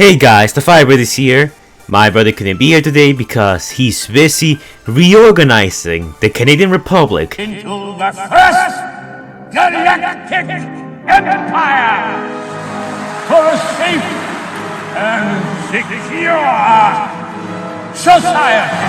Hey guys, the Firebird is here. My brother couldn't be here today because he's busy reorganizing the Canadian Republic into the first galactic empire for a safe and secure society.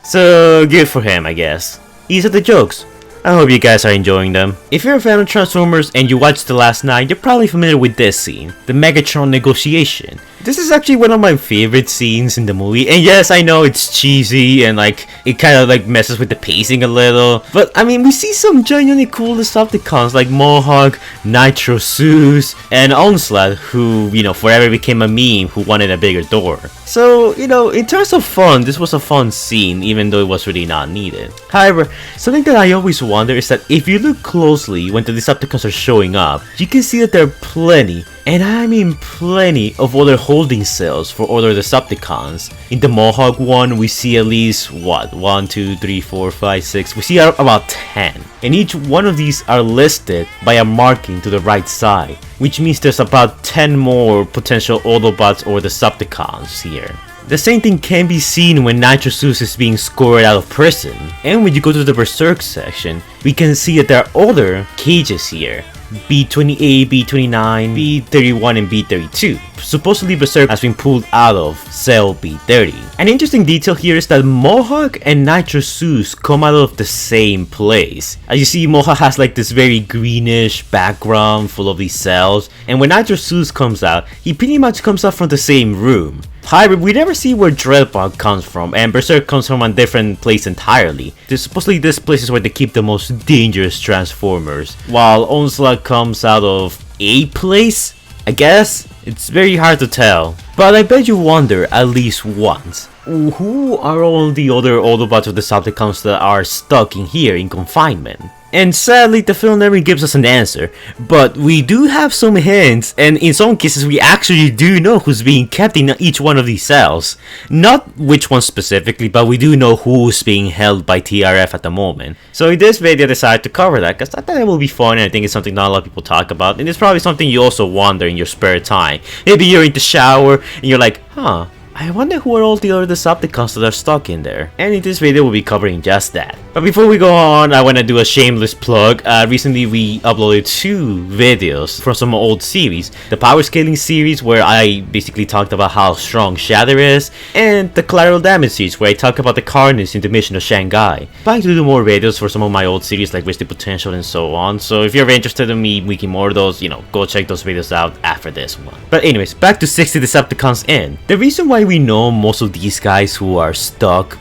So good for him, I guess. These are the jokes. I hope you guys are enjoying them. If you're a fan of Transformers and you watched the last night, you're probably familiar with this scene, the Megatron Negotiation. This is actually one of my favorite scenes in the movie, and yes, I know it's cheesy and it kind of messes with the pacing a little, but I mean, we see some genuinely cool Decepticons like Mohawk, Nitro Zeus, and Onslaught, who, forever became a meme who wanted a bigger door. So, in terms of fun, this was a fun scene, even though it was really not needed. However, something that I always wonder is that if you look closely when the Decepticons are showing up, you can see that there are plenty, and I mean plenty, of other holding cells for other Decepticons. In the Mohawk one, we see at least, 1, 2, 3, 4, 5, 6, we see about 10. And each one of these are listed by a marking to the right side, which means there's about 10 more potential Autobots or Decepticons here. The same thing can be seen when Nitro Zeus is being scored out of prison. And when you go to the Berserk section, we can see that there are other cages here. B28, B29, B31, and B32. Supposedly Berserk has been pulled out of cell B30. An interesting detail here is that Mohawk and Nitro Zeus come out of the same place. As you see, Mohawk has this very greenish background full of these cells, and when Nitro Zeus comes out, he pretty much comes out from the same room. However, we never see where Dreadbot comes from, and Berserk comes from a different place entirely. Supposedly this place is where they keep the most dangerous Transformers, while Onslaught comes out of a place? I guess? It's very hard to tell. But I bet you wonder at least once, who are all the other Autobots or Decepticons that are stuck in here in confinement? And sadly, the film never gives us an answer, but we do have some hints, and in some cases we actually do know who's being kept in each one of these cells. Not which one specifically, but we do know who's being held by TRF at the moment. So in this video I decided to cover that, because I thought it will be fun, and I think it's something not a lot of people talk about, and it's probably something you also wonder in your spare time. Maybe you're in the shower, and you're like, I wonder who are all the other Decepticons that are stuck in there. And in this video we'll be covering just that. But before we go on, I want to do a shameless plug. Recently we uploaded 2 videos from some old series. The Power Scaling series, where I basically talked about how strong Shatter is, and the Collateral Damage series, where I talk about the Carnage in the Mission of Shanghai. I'm planning to do more videos for some of my old series like Wasted Potential and so on. So if you're interested in me making more of those, go check those videos out after this one. But anyways, back to 60 Decepticons in. The reason why we know most of these guys who are stuck,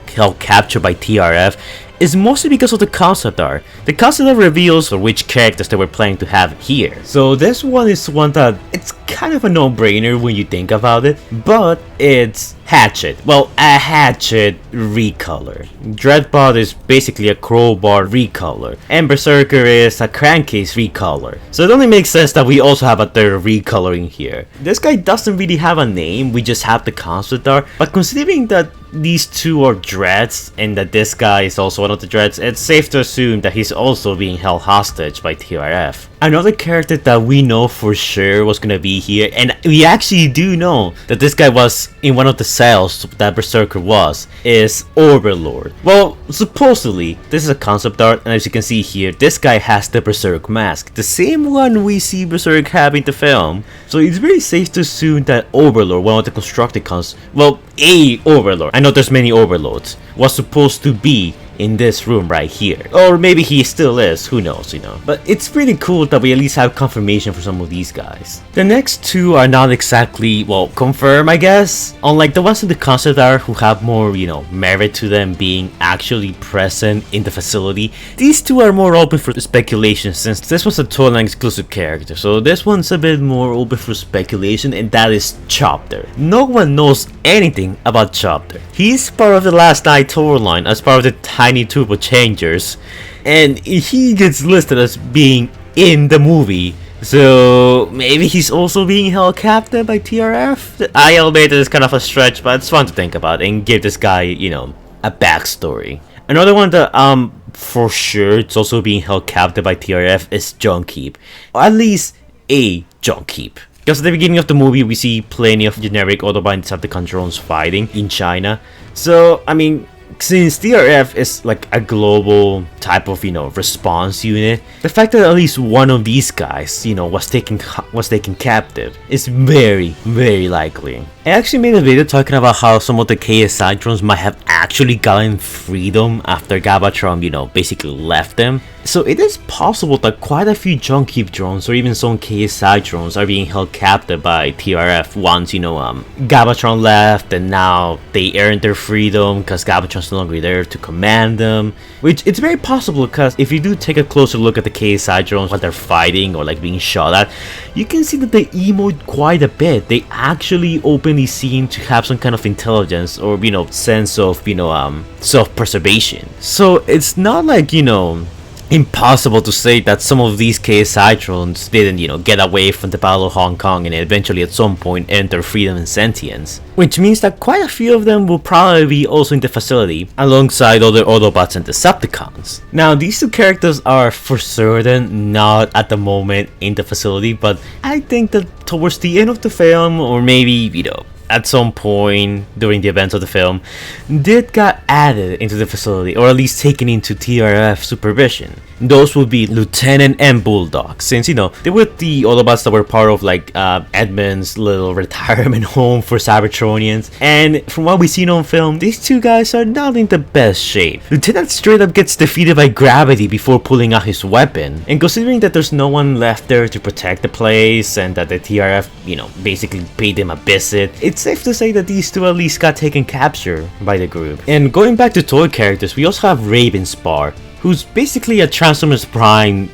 held captured by TRF, is mostly because of the concept art. The concept art reveals which characters they were planning to have here. So this one is one that it's kind of a no-brainer when you think about it, but it's Hatchet. Well, a Hatchet recolor. Dreadbot is basically a Crowbar recolor, and Berserker is a Crankcase recolor. So it only makes sense that we also have a third recoloring here. This guy doesn't really have a name, we just have the concept art, but considering that these two are Dreads and that this guy is also one of the Dreads, it's safe to assume that he's also being held hostage by TRF. Another character that we know for sure was gonna be here, and we actually do know that this guy was in one of the cells that Berserker was, is Overlord. Well, supposedly, this is a concept art, and as you can see here, this guy has the Berserk mask, the same one we see Berserk have in the film. So it's very safe to assume that Overlord, one of the Constructicons, a Overlord, I know there's many Overlords, was supposed to be in this room right here. Or maybe he still is, who knows, But it's pretty cool that we at least have confirmation for some of these guys. The next 2 are not exactly, confirmed, I guess. Unlike the ones in the concept art who have more, merit to them being actually present in the facility, these 2 are more open for speculation, since this was a total exclusive character. So this one's a bit more open for speculation, and that is Chopper. No one knows anything about Chopper. He's part of the Last Night tour line as part of the Tiny Turbo Changers, and he gets listed as being in the movie. So maybe he's also being held captive by TRF? I admit that it's kind of a stretch, but it's fun to think about and give this guy, a backstory. Another one that for sure it's also being held captive by TRF is Junkeep. Or at least a junk heap. Because at the beginning of the movie, we see plenty of generic Autobot and Decepticon drones fighting in China. So, I mean, since TRF is like a global type of, response unit, the fact that at least one of these guys, was taken captive is very, very likely. I actually made a video talking about how some of the KSI drones might have actually gotten freedom after Galvatron, basically left them. So it is possible that quite a few junk heap drones or even some KSI drones are being held captive by TRF once, Galvatron left and now they earned their freedom because Galvatron's no longer there to command them. Which it's very possible because if you do take a closer look at the KSI drones while they're fighting or like being shot at, you can see that they emote quite a bit. They actually openly seem to have some kind of intelligence or, sense of, self-preservation. So it's not like, impossible to say that some of these KSI drones didn't, get away from the Battle of Hong Kong and eventually at some point enter freedom and sentience. Which means that quite a few of them will probably be also in the facility, alongside other Autobots and Decepticons. Now, these two characters are for certain not at the moment in the facility, but I think that towards the end of the film, or maybe, at some point during the events of the film, did got added into the facility, or at least taken into TRF supervision. Those would be Lieutenant and Bulldog, since they were the Autobots that were part of like Edmund's little retirement home for Cybertronians. And from what we've seen on film, these two guys are not in the best shape. Lieutenant straight up gets defeated by gravity before pulling out his weapon, and considering that there's no one left there to protect the place and that the TRF basically paid them a visit, it's safe to say that these two at least got taken capture by the group. And going back to toy characters, we also have Ravenspar, who's basically a Transformers Prime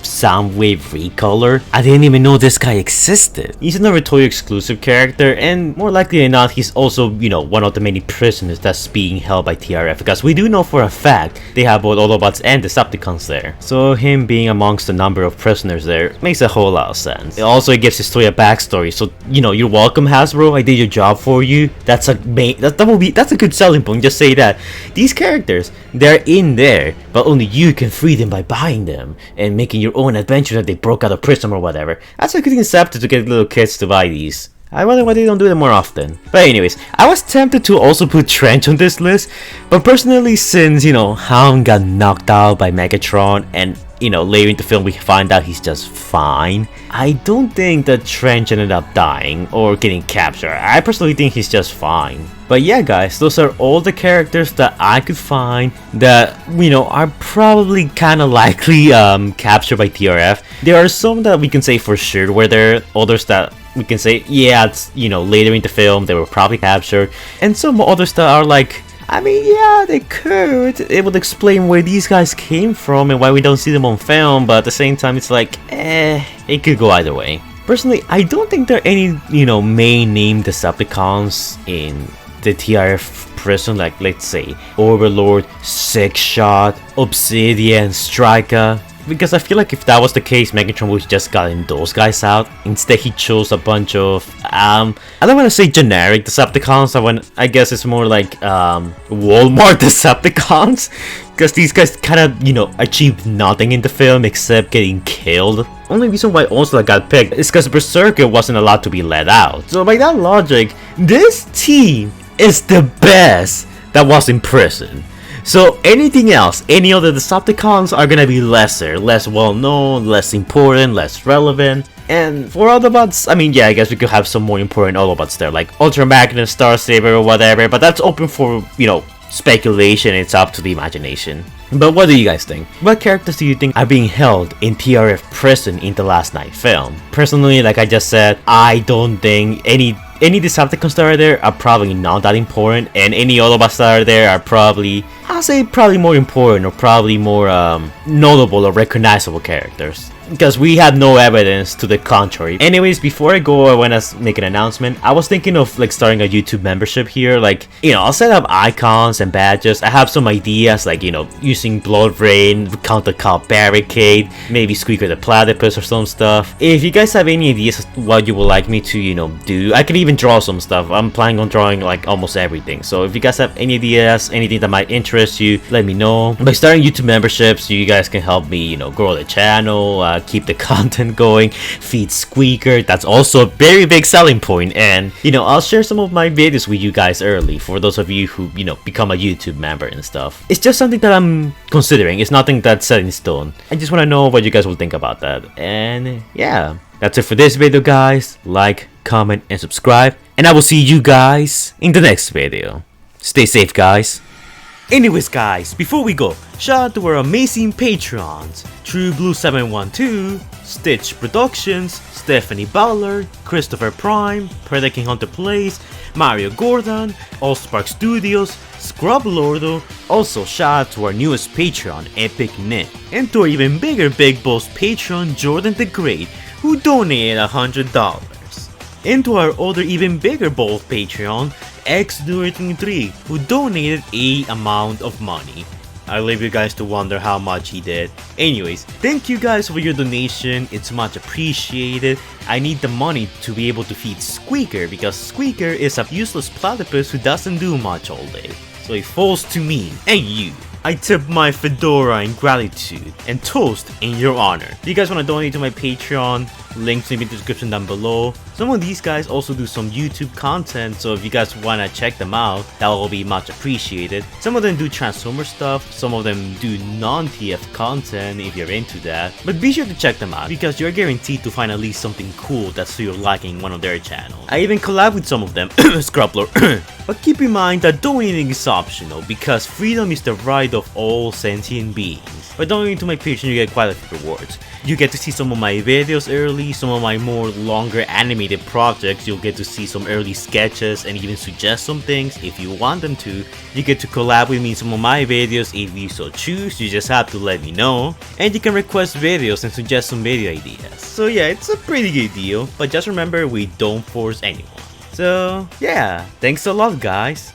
Soundwave recolor. I didn't even know this guy existed. He's another toy exclusive character, and more likely than not, he's also, one of the many prisoners that's being held by TRF, because we do know for a fact they have both Autobots and Decepticons there. So him being amongst the number of prisoners there makes a whole lot of sense. Also, it gives his story a backstory, so, you're welcome, Hasbro, I did your job for you. That's a good selling point, just say that. These characters, they're in there, but only you can free them by buying them and making your own adventure that they broke out of prison or whatever. That's a good incentive to get little kids to buy these. I wonder why they don't do them more often. But anyways, I was tempted to also put Trench on this list, but personally, since, Hound got knocked out by Megatron and, later in the film we find out he's just fine, I don't think that Trench ended up dying or getting captured. I personally think he's just fine. But yeah, guys, those are all the characters that I could find that, are probably kind of likely captured by TRF. There are some that we can say for sure where there are others that we can say, yeah, it's, later in the film they were probably captured. And some others that are like, I mean, yeah, they could. It would explain where these guys came from and why we don't see them on film, but at the same time, it's like, it could go either way. Personally, I don't think there are any, main name Decepticons in the TRF prison, like, let's say, Overlord, Six Shot, Obsidian, Striker. Because I feel like if that was the case, Megatron would just gotten those guys out. Instead, he chose a bunch of, I don't want to say generic Decepticons. I guess it's more like, Walmart Decepticons. Because these guys kind of, achieved nothing in the film except getting killed. Only reason why Onslaught got picked is because Berserker wasn't allowed to be let out. So by that logic, this team is the best that was in prison. So anything else, any other Decepticons are gonna be less well known, less important, less relevant. And for Autobots, I mean, yeah, I guess we could have some more important Autobots there, like Ultra Magnus, Star Saber, or whatever, but that's open for, speculation. It's up to the imagination. But what do you guys think? What characters do you think are being held in TRF prison in the Last Night film? Personally, like I just said, I don't think any Decepticons that are there are probably not that important, and any Autobots that are there are probably, I'll say probably more important or probably more notable or recognizable characters. Because we have no evidence to the contrary. Anyways, before I go, I want to make an announcement. I was thinking of like starting a YouTube membership here. Like, I'll set up icons and badges. I have some ideas like, using Blood Rain, Count the Cop Barricade, maybe Squeaker the Platypus or some stuff. If you guys have any ideas what you would like me to, do, I can even draw some stuff. I'm planning on drawing like almost everything. So if you guys have any ideas, anything that might interest you, let me know. By starting YouTube memberships, you guys can help me, grow the channel, keep the content going, feed Squeaker, that's also a very big selling point, and I'll share some of my videos with you guys early for those of you who become a YouTube member and stuff. It's just something that I'm considering. It's nothing that's set in stone. I just want to know what you guys will think about that. And yeah, that's it for this video, guys. Like, comment, and subscribe, and I will see you guys in the next video. Stay safe, guys. Anyways, guys, before we go, shout out to our amazing patrons: True Blue 712, Stitch Productions, Stephanie Ballard, Christopher Prime, Predator King Hunter Plays, Mario Gordon, Allspark Studios, Scrub Lordo. Also shout out to our newest patron, Epic Nick, and to our even bigger Big Boss patron, Jordan the Great, who donated $100. And to our other even bigger bold Patreon, X23, who donated a amount of money. I leave you guys to wonder how much he did. Anyways, thank you guys for your donation, it's much appreciated. I need the money to be able to feed Squeaker, because Squeaker is a useless platypus who doesn't do much all day. So it falls to me and you. I tip my fedora in gratitude and toast in your honor. If you guys want to donate to my Patreon, links in the description down below. Some of these guys also do some YouTube content, so if you guys want to check them out, that will be much appreciated. Some of them do Transformer stuff, some of them do non-TF content if you're into that. But be sure to check them out, because you're guaranteed to find at least something cool that's to your liking in one of their channels. I even collab with some of them, Scrubler. But keep in mind that donating is optional, because freedom is the right of all sentient beings. By donating to my Patreon, you get quite a few rewards. You get to see some of my videos early, some of my more longer animated projects. You'll get to see some early sketches and even suggest some things if you want them to. You get to collab with me in some of my videos if you so choose. You just have to let me know. And you can request videos and suggest some video ideas. So yeah, it's a pretty good deal, but just remember, we don't force anyone. So yeah, thanks a lot, guys.